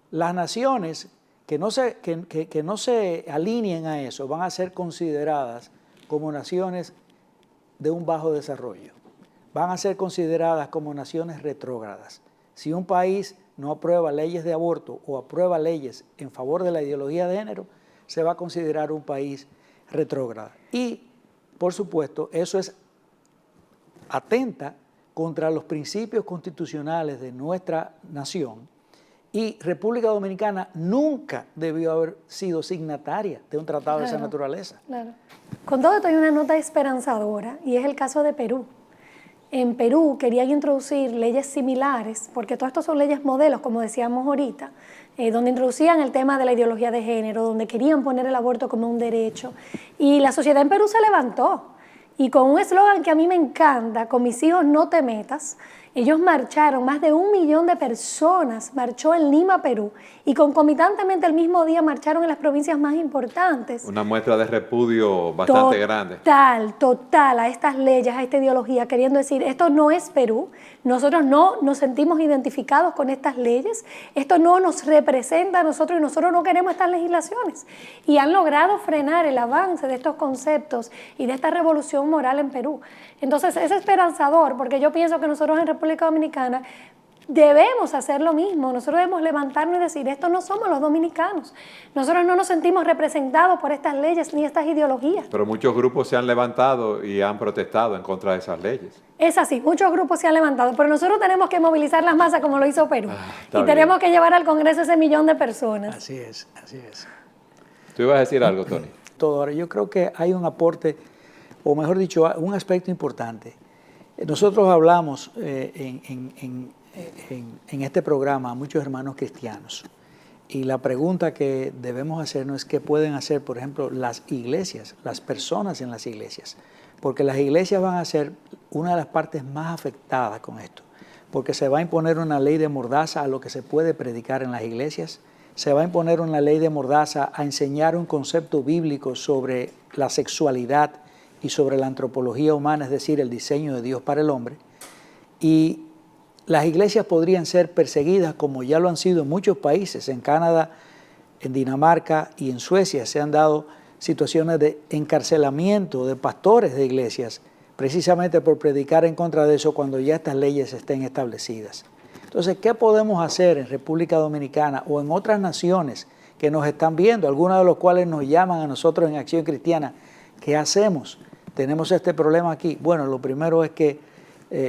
las naciones que no se alineen a eso van a ser consideradas como naciones de un bajo desarrollo. Van a ser consideradas como naciones retrógradas. Si un país no aprueba leyes de aborto o aprueba leyes en favor de la ideología de género, se va a considerar un país retrógrado. Y, por supuesto, eso atenta contra los principios constitucionales de nuestra nación. Y República Dominicana nunca debió haber sido signataria de un tratado de esa naturaleza. Claro. Con todo esto hay una nota esperanzadora, y es el caso de Perú. En Perú querían introducir leyes similares, porque todas estas son leyes modelos, como decíamos ahorita, donde introducían el tema de la ideología de género, donde querían poner el aborto como un derecho. Y la sociedad en Perú se levantó. Y con un eslogan que a mí me encanta, con mis hijos no te metas, ellos marcharon, más de 1 millón de personas marchó en Lima, Perú, y concomitantemente el mismo día marcharon en las provincias más importantes. Una muestra de repudio bastante grande. Total, a estas leyes, a esta ideología, queriendo decir, esto no es Perú, nosotros no nos sentimos identificados con estas leyes, esto no nos representa a nosotros y nosotros no queremos estas legislaciones. Y han logrado frenar el avance de estos conceptos y de esta revolución moral en Perú. Entonces es esperanzador, porque yo pienso que nosotros en República Dominicana debemos hacer lo mismo. Nosotros debemos levantarnos y decir, estos no somos los dominicanos. Nosotros no nos sentimos representados por estas leyes ni estas ideologías. Pero muchos grupos se han levantado y han protestado en contra de esas leyes. Es así, muchos grupos se han levantado, pero nosotros tenemos que movilizar las masas como lo hizo Perú. Y tenemos que llevar al Congreso ese 1 millón de personas. Así es, así es. ¿Tú ibas a decir algo, Tony? Todo. Ahora, yo creo que hay un aporte, o mejor dicho, un aspecto importante. Nosotros hablamos en este programa a muchos hermanos cristianos, y la pregunta que debemos hacernos es qué pueden hacer, por ejemplo, las iglesias, las personas en las iglesias, porque las iglesias van a ser una de las partes más afectadas con esto, porque se va a imponer una ley de mordaza a lo que se puede predicar en las iglesias, se va a imponer una ley de mordaza a enseñar un concepto bíblico sobre la sexualidad y sobre la antropología humana, es decir, el diseño de Dios para el hombre. Y las iglesias podrían ser perseguidas como ya lo han sido en muchos países. En Canadá, en Dinamarca y en Suecia se han dado situaciones de encarcelamiento de pastores de iglesias precisamente por predicar en contra de eso cuando ya estas leyes estén establecidas. Entonces, ¿qué podemos hacer en República Dominicana o en otras naciones que nos están viendo, algunos de los cuales nos llaman a nosotros en Acción Cristiana? ¿Qué hacemos? Tenemos este problema aquí. Bueno, lo primero es que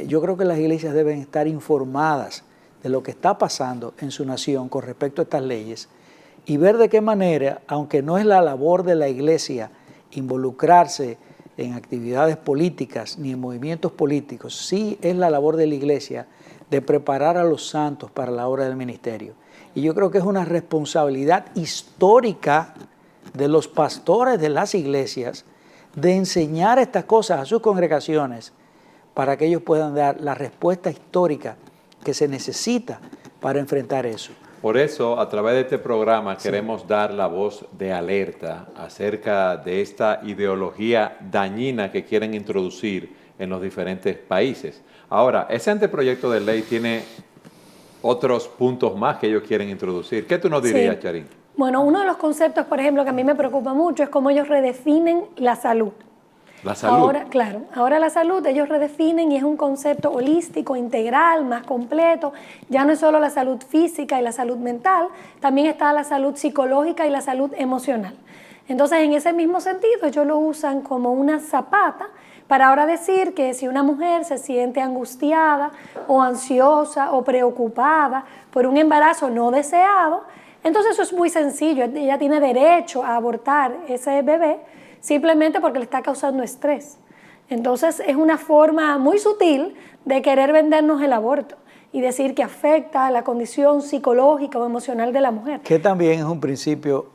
yo creo que las iglesias deben estar informadas de lo que está pasando en su nación con respecto a estas leyes y ver de qué manera, aunque no es la labor de la iglesia involucrarse en actividades políticas ni en movimientos políticos, sí es la labor de la iglesia de preparar a los santos para la obra del ministerio. Y yo creo que es una responsabilidad histórica de los pastores de las iglesias de enseñar estas cosas a sus congregaciones para que ellos puedan dar la respuesta histórica que se necesita para enfrentar eso. Por eso, a través de este programa queremos dar la voz de alerta acerca de esta ideología dañina que quieren introducir en los diferentes países. Ahora, ese anteproyecto de ley tiene otros puntos más que ellos quieren introducir. ¿Qué tú nos dirías, Sí. Charín? Bueno, uno de los conceptos, por ejemplo, que a mí me preocupa mucho es cómo ellos redefinen la salud. La salud. Ahora, claro, ahora la salud ellos redefinen y es un concepto holístico, integral, más completo. Ya no es solo la salud física y la salud mental, también está la salud psicológica y la salud emocional. Entonces, en ese mismo sentido, ellos lo usan como una zapata para ahora decir que si una mujer se siente angustiada o ansiosa o preocupada por un embarazo no deseado, entonces eso es muy sencillo, ella tiene derecho a abortar ese bebé simplemente porque le está causando estrés. Entonces es una forma muy sutil de querer vendernos el aborto y decir que afecta la condición psicológica o emocional de la mujer. Que también es un principio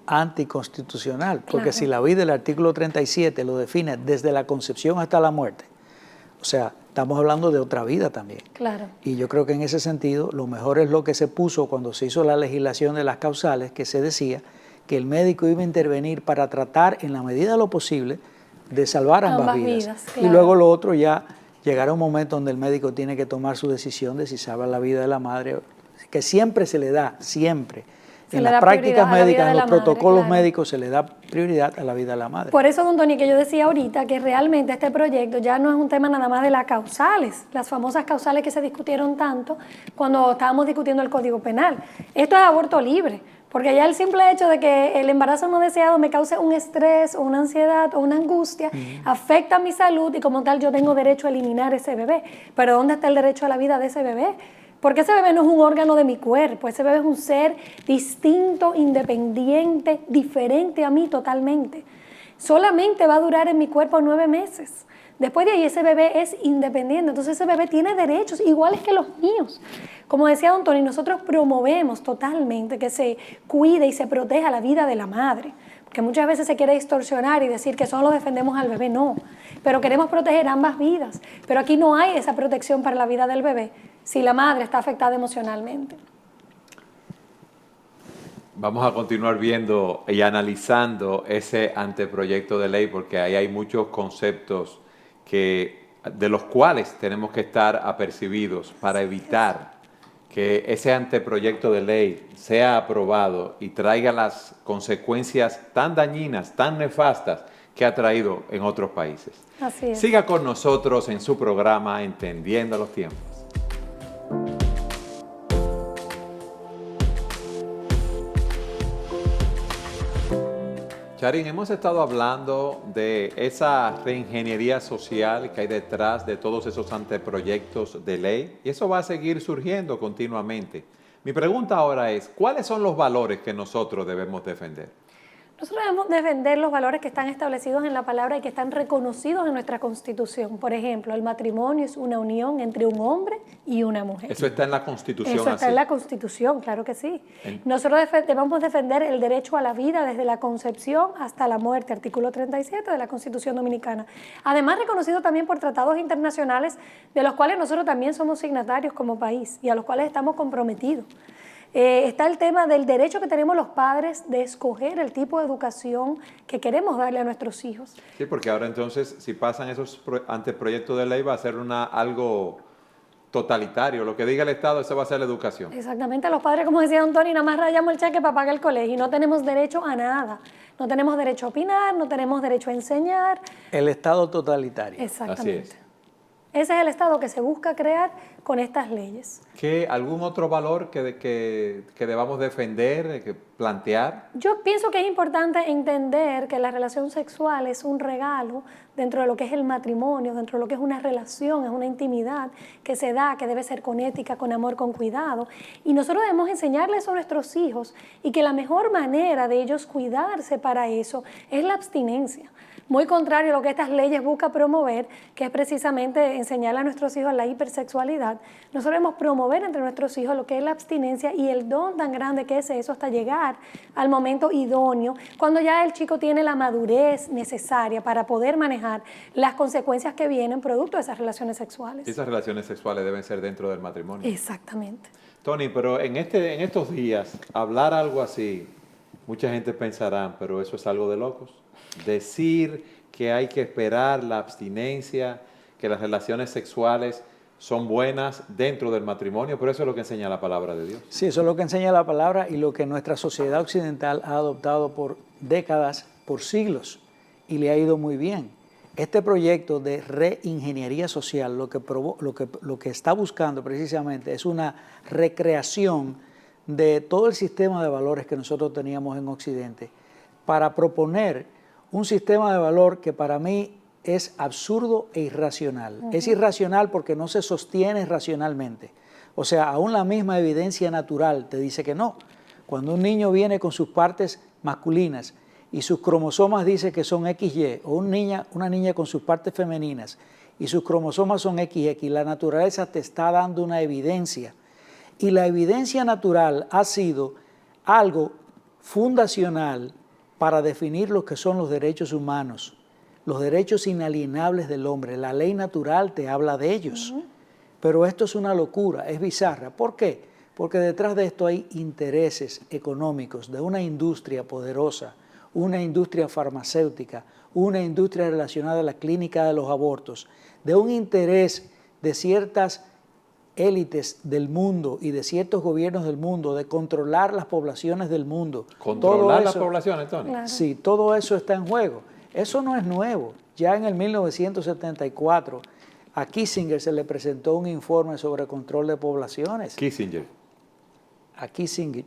anticonstitucional, porque Claro. si la vida, el artículo 37 lo define desde la concepción hasta la muerte, o sea, estamos hablando de otra vida también. Claro. Y yo creo que en ese sentido lo mejor es lo que se puso cuando se hizo la legislación de las causales, que se decía que el médico iba a intervenir para tratar en la medida de lo posible de salvar ambas vidas. Claro. Y luego lo otro ya llegará un momento donde el médico tiene que tomar su decisión de si salva la vida de la madre, que siempre se le da, siempre. En las prácticas médicas, en los protocolos médicos se le da prioridad a la vida de la madre. Por eso, don Tony, que yo decía ahorita que realmente este proyecto ya no es un tema nada más de las causales, las famosas causales que se discutieron tanto cuando estábamos discutiendo el Código Penal. Esto es aborto libre, porque ya el simple hecho de que el embarazo no deseado me cause un estrés o una ansiedad o una angustia afecta mi salud y como tal yo tengo derecho a eliminar ese bebé. Pero ¿dónde está el derecho a la vida de ese bebé? Porque ese bebé no es un órgano de mi cuerpo, ese bebé es un ser distinto, independiente, diferente a mí totalmente. Solamente va a durar en mi cuerpo 9 meses. Después de ahí ese bebé es independiente, entonces ese bebé tiene derechos iguales que los míos. Como decía don Tony, nosotros promovemos totalmente que se cuide y se proteja la vida de la madre. Porque muchas veces se quiere distorsionar y decir que solo defendemos al bebé, no. Pero queremos proteger ambas vidas. Pero aquí no hay esa protección para la vida del bebé si la madre está afectada emocionalmente. Vamos a continuar viendo y analizando ese anteproyecto de ley porque ahí hay muchos conceptos de los cuales tenemos que estar apercibidos para evitar que ese anteproyecto de ley sea aprobado y traiga las consecuencias tan dañinas, tan nefastas que ha traído en otros países. Así es. Siga con nosotros en su programa Entendiendo los Tiempos. Charín, hemos estado hablando de esa reingeniería social que hay detrás de todos esos anteproyectos de ley y eso va a seguir surgiendo continuamente. Mi pregunta ahora es, ¿cuáles son los valores que nosotros debemos defender? Nosotros debemos defender los valores que están establecidos en la palabra y que están reconocidos en nuestra Constitución. Por ejemplo, el matrimonio es una unión entre un hombre y una mujer. Eso está en la Constitución. Eso está en la Constitución, claro que sí. Nosotros debemos defender el derecho a la vida desde la concepción hasta la muerte, artículo 37 de la Constitución Dominicana. Además, reconocido también por tratados internacionales de los cuales nosotros también somos signatarios como país y a los cuales estamos comprometidos. Está el tema del derecho que tenemos los padres de escoger el tipo de educación que queremos darle a nuestros hijos. Sí, porque ahora entonces, si pasan esos anteproyectos de ley, va a ser algo totalitario. Lo que diga el Estado, eso va a ser la educación. Exactamente, los padres, como decía don Tony, nada más rayamos el cheque para pagar el colegio y no tenemos derecho a nada. No tenemos derecho a opinar, no tenemos derecho a enseñar. El Estado totalitario. Exactamente. Así es. Ese es el Estado que se busca crear con estas leyes. ¿Algún otro valor que debamos defender, que plantear? Yo pienso que es importante entender que la relación sexual es un regalo dentro de lo que es el matrimonio, dentro de lo que es una relación, es una intimidad que se da, que debe ser con ética, con amor, con cuidado. Y nosotros debemos enseñarles a nuestros hijos y que la mejor manera de ellos cuidarse para eso es la abstinencia. Muy contrario a lo que estas leyes buscan promover, que es precisamente enseñar a nuestros hijos la hipersexualidad. Nosotros debemos promover entre nuestros hijos lo que es la abstinencia y el don tan grande que es eso hasta llegar al momento idóneo, cuando ya el chico tiene la madurez necesaria para poder manejar las consecuencias que vienen producto de esas relaciones sexuales. Esas relaciones sexuales deben ser dentro del matrimonio. Exactamente. Tony, pero en estos días, hablar algo así, mucha gente pensará, pero eso es algo de locos. Decir que hay que esperar la abstinencia, que las relaciones sexuales son buenas dentro del matrimonio, pero eso es lo que enseña la palabra de Dios. Sí, eso es lo que enseña la palabra y lo que nuestra sociedad occidental ha adoptado por décadas, por siglos, y le ha ido muy bien. Este proyecto de reingeniería social lo que está buscando precisamente es una recreación de todo el sistema de valores que nosotros teníamos en Occidente para proponer un sistema de valor que para mí es absurdo e irracional. Es irracional porque no se sostiene racionalmente. O sea, aún la misma evidencia natural te dice que no. Cuando un niño viene con sus partes masculinas y sus cromosomas dice que son XY, o una niña con sus partes femeninas y sus cromosomas son XX, la naturaleza te está dando una evidencia. Y la evidencia natural ha sido algo fundacional para definir lo que son los derechos humanos, los derechos inalienables del hombre. La ley natural te habla de ellos. Pero esto es una locura, es bizarra. ¿Por qué? Porque detrás de esto hay intereses económicos de una industria poderosa, una industria farmacéutica, una industria relacionada a la clínica de los abortos, de un interés de ciertas élites del mundo y de ciertos gobiernos del mundo de controlar las poblaciones del mundo. ¿Controlar las poblaciones, Tony? Claro. Sí, todo eso está en juego. Eso no es nuevo. Ya en el 1974 a Kissinger se le presentó un informe sobre control de poblaciones. Kissinger. A Kissinger,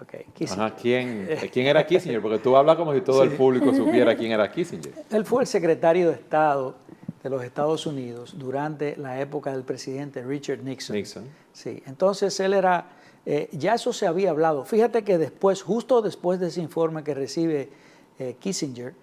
ok. Kissinger. Ajá, ¿quién era Kissinger? Porque tú hablas como si todo el público supiera quién era Kissinger. Él fue el secretario de Estado de los Estados Unidos durante la época del presidente Richard Nixon. Sí, entonces él era, ya eso se había hablado. Fíjate que después, justo después de ese informe que recibe Kissinger,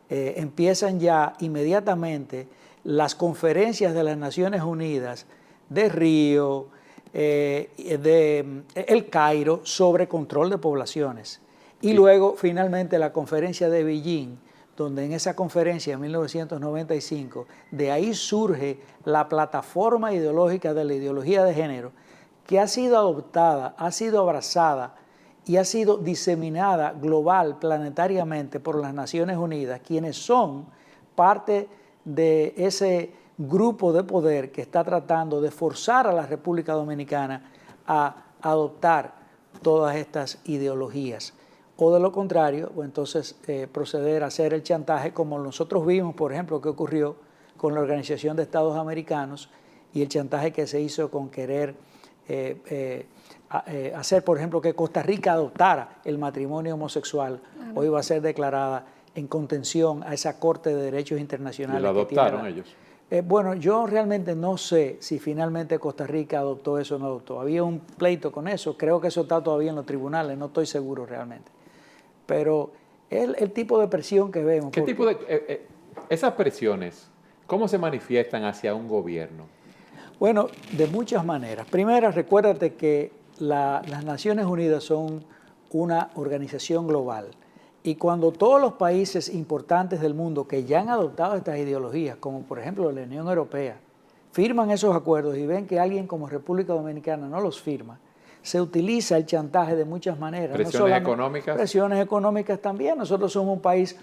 empiezan ya inmediatamente las conferencias de las Naciones Unidas de Río, de El Cairo sobre control de poblaciones. Y luego finalmente la conferencia de Beijing, donde en esa conferencia en 1995, de ahí surge la plataforma ideológica de la ideología de género, que ha sido adoptada, ha sido abrazada y ha sido diseminada global, planetariamente por las Naciones Unidas, quienes son parte de ese grupo de poder que está tratando de forzar a la República Dominicana a adoptar todas estas ideologías. O de lo contrario, o entonces proceder a hacer el chantaje, como nosotros vimos, por ejemplo, que ocurrió con la Organización de Estados Americanos y el chantaje que se hizo con querer hacer, por ejemplo, que Costa Rica adoptara el matrimonio homosexual. Hoy va a ser declarada en contención a esa Corte de Derechos Internacionales. ¿Y lo adoptaron ellos? Bueno, yo realmente no sé si finalmente Costa Rica adoptó eso o no adoptó. Había un pleito con eso, creo que eso está todavía en los tribunales, no estoy seguro realmente. Pero el tipo de presión que vemos. ¿Qué tipo de esas presiones, cómo se manifiestan hacia un gobierno? Bueno, de muchas maneras. Primero, recuérdate que las Naciones Unidas son una organización global. Y cuando todos los países importantes del mundo que ya han adoptado estas ideologías, como por ejemplo la Unión Europea, firman esos acuerdos y ven que alguien como República Dominicana no los firma, se utiliza el chantaje de muchas maneras. ¿Presiones económicas? Presiones económicas también. Nosotros somos un país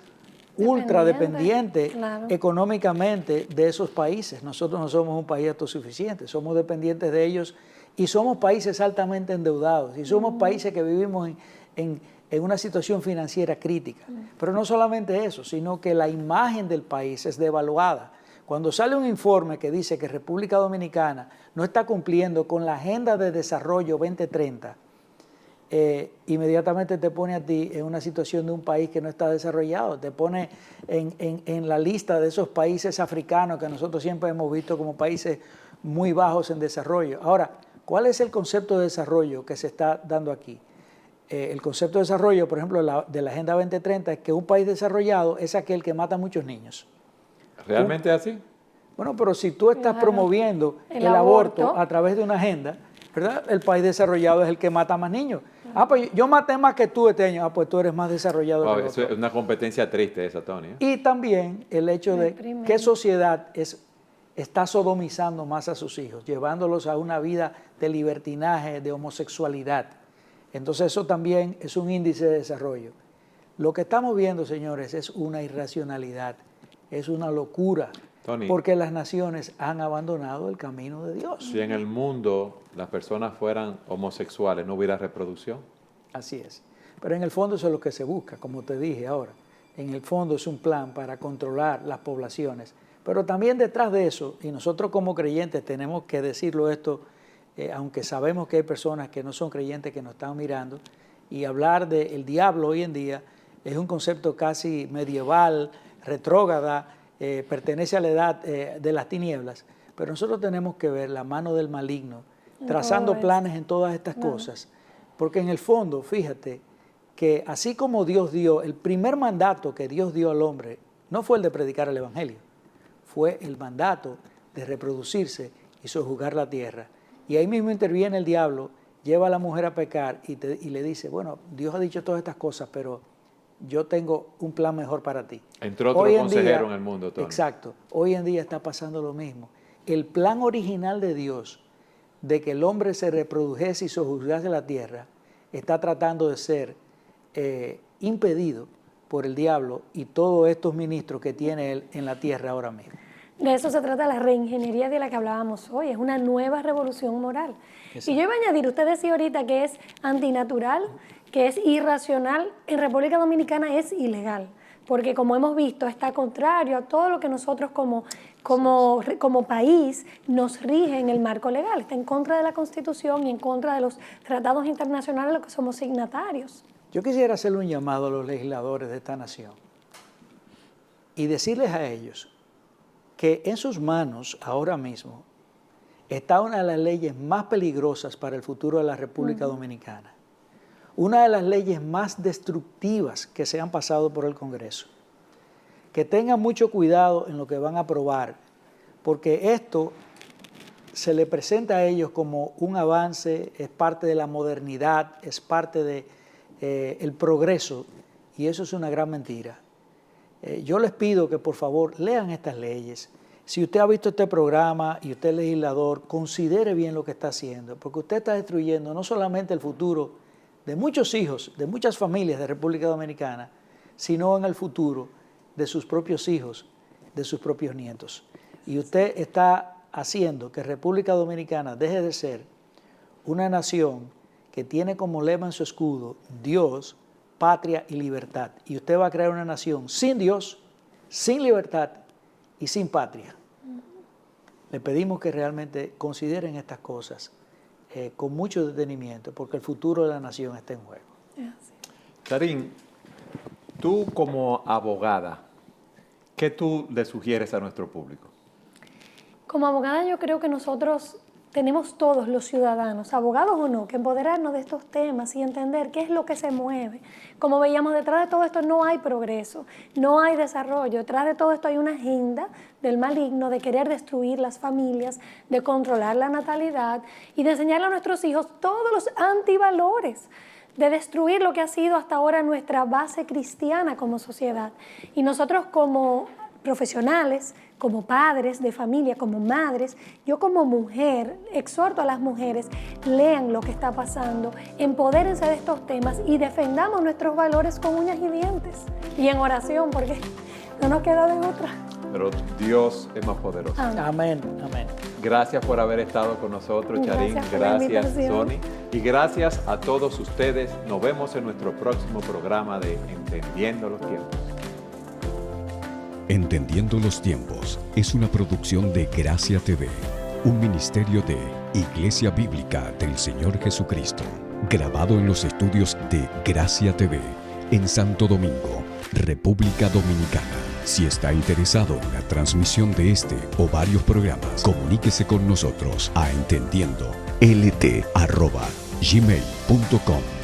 ultra dependiente claro, económicamente de esos países. Nosotros no somos un país autosuficiente, somos dependientes de ellos y somos países altamente endeudados y somos países que vivimos en una situación financiera crítica. Pero no solamente eso, sino que la imagen del país es devaluada. Cuando sale un informe que dice que República Dominicana no está cumpliendo con la Agenda de Desarrollo 2030, inmediatamente te pone a ti en una situación de un país que no está desarrollado, te pone en la lista de esos países africanos que nosotros siempre hemos visto como países muy bajos en desarrollo. Ahora, ¿cuál es el concepto de desarrollo que se está dando aquí? El concepto de desarrollo, por ejemplo, de la Agenda 2030 es que un país desarrollado es aquel que mata a muchos niños. ¿Realmente es así? Bueno, pero si tú estás promoviendo el aborto a través de una agenda, ¿verdad? El país desarrollado es el que mata más niños. Ah, pues yo maté más que tú este año. Ah, pues tú eres más desarrollado que el otro. Es una competencia triste esa, Tony. Y también el hecho de qué sociedad está sodomizando más a sus hijos, llevándolos a una vida de libertinaje, de homosexualidad. Entonces eso también es un índice de desarrollo. Lo que estamos viendo, señores, es una irracionalidad, es una locura. Tony, porque las naciones han abandonado el camino de Dios. Si en el mundo las personas fueran homosexuales, ¿no hubiera reproducción? Así es. Pero en el fondo eso es lo que se busca, como te dije ahora. En el fondo es un plan para controlar las poblaciones. Pero también detrás de eso, y nosotros como creyentes tenemos que decirlo esto, aunque sabemos que hay personas que no son creyentes que nos están mirando, y hablar del diablo hoy en día es un concepto casi medieval, retrógrada, pertenece a la edad de las tinieblas, pero nosotros tenemos que ver la mano del maligno trazando planes en todas estas cosas, porque en el fondo, fíjate, que así como Dios dio, el primer mandato que Dios dio al hombre no fue el de predicar el evangelio, fue el mandato de reproducirse y sojuzgar la tierra. Y ahí mismo interviene el diablo, lleva a la mujer a pecar y le dice, bueno, Dios ha dicho todas estas cosas, pero yo tengo un plan mejor para ti. Entró otro consejero en el mundo, Tony. Exacto. Hoy en día está pasando lo mismo. El plan original de Dios de que el hombre se reprodujese y sojuzgase la tierra está tratando de ser impedido por el diablo y todos estos ministros que tiene él en la tierra ahora mismo. De eso se trata la reingeniería de la que hablábamos hoy, es una nueva revolución moral. Exacto. Y yo iba a añadir, usted decía ahorita que es antinatural, que es irracional, en República Dominicana es ilegal, porque como hemos visto está contrario a todo lo que nosotros como país nos rige en el marco legal, está en contra de la Constitución y en contra de los tratados internacionales a los que somos signatarios. Yo quisiera hacerle un llamado a los legisladores de esta nación y decirles a ellos que en sus manos ahora mismo está una de las leyes más peligrosas para el futuro de la República Dominicana. Una de las leyes más destructivas que se han pasado por el Congreso. Que tengan mucho cuidado en lo que van a aprobar, porque esto se le presenta a ellos como un avance, es parte de la modernidad, es parte del progreso, y eso es una gran mentira. Yo les pido que por favor lean estas leyes. Si usted ha visto este programa y usted es legislador, considere bien lo que está haciendo, porque usted está destruyendo no solamente el futuro de muchos hijos, de muchas familias de República Dominicana, sino en el futuro de sus propios hijos, de sus propios nietos. Y usted está haciendo que República Dominicana deje de ser una nación que tiene como lema en su escudo Dios, patria y libertad. Y usted va a crear una nación sin Dios, sin libertad y sin patria. Le pedimos que realmente consideren estas cosas con mucho detenimiento, porque el futuro de la nación está en juego. Karin, tú como abogada, ¿qué tú le sugieres a nuestro público? Como abogada yo creo que nosotros tenemos todos los ciudadanos, abogados o no, que empoderarnos de estos temas y entender qué es lo que se mueve. Como veíamos, detrás de todo esto no hay progreso, no hay desarrollo. Detrás de todo esto hay una agenda del maligno de querer destruir las familias, de controlar la natalidad y de enseñarle a nuestros hijos todos los antivalores, de destruir lo que ha sido hasta ahora nuestra base cristiana como sociedad. Y nosotros como profesionales, como padres de familia, como madres, yo como mujer exhorto a las mujeres, lean lo que está pasando, empodérense de estos temas y defendamos nuestros valores con uñas y dientes. Y en oración, porque no nos queda de otra. Pero Dios es más poderoso. Amén, amén. Gracias por haber estado con nosotros, Charín. Gracias por la Gracias, invitación. Sony. Y gracias a todos ustedes. Nos vemos en nuestro próximo programa de Entendiendo los Tiempos. Entendiendo los Tiempos es una producción de Gracia TV, un ministerio de Iglesia Bíblica del Señor Jesucristo, grabado en los estudios de Gracia TV en Santo Domingo, República Dominicana. Si está interesado en la transmisión de este o varios programas, comuníquese con nosotros a entendiendolT@gmail.com.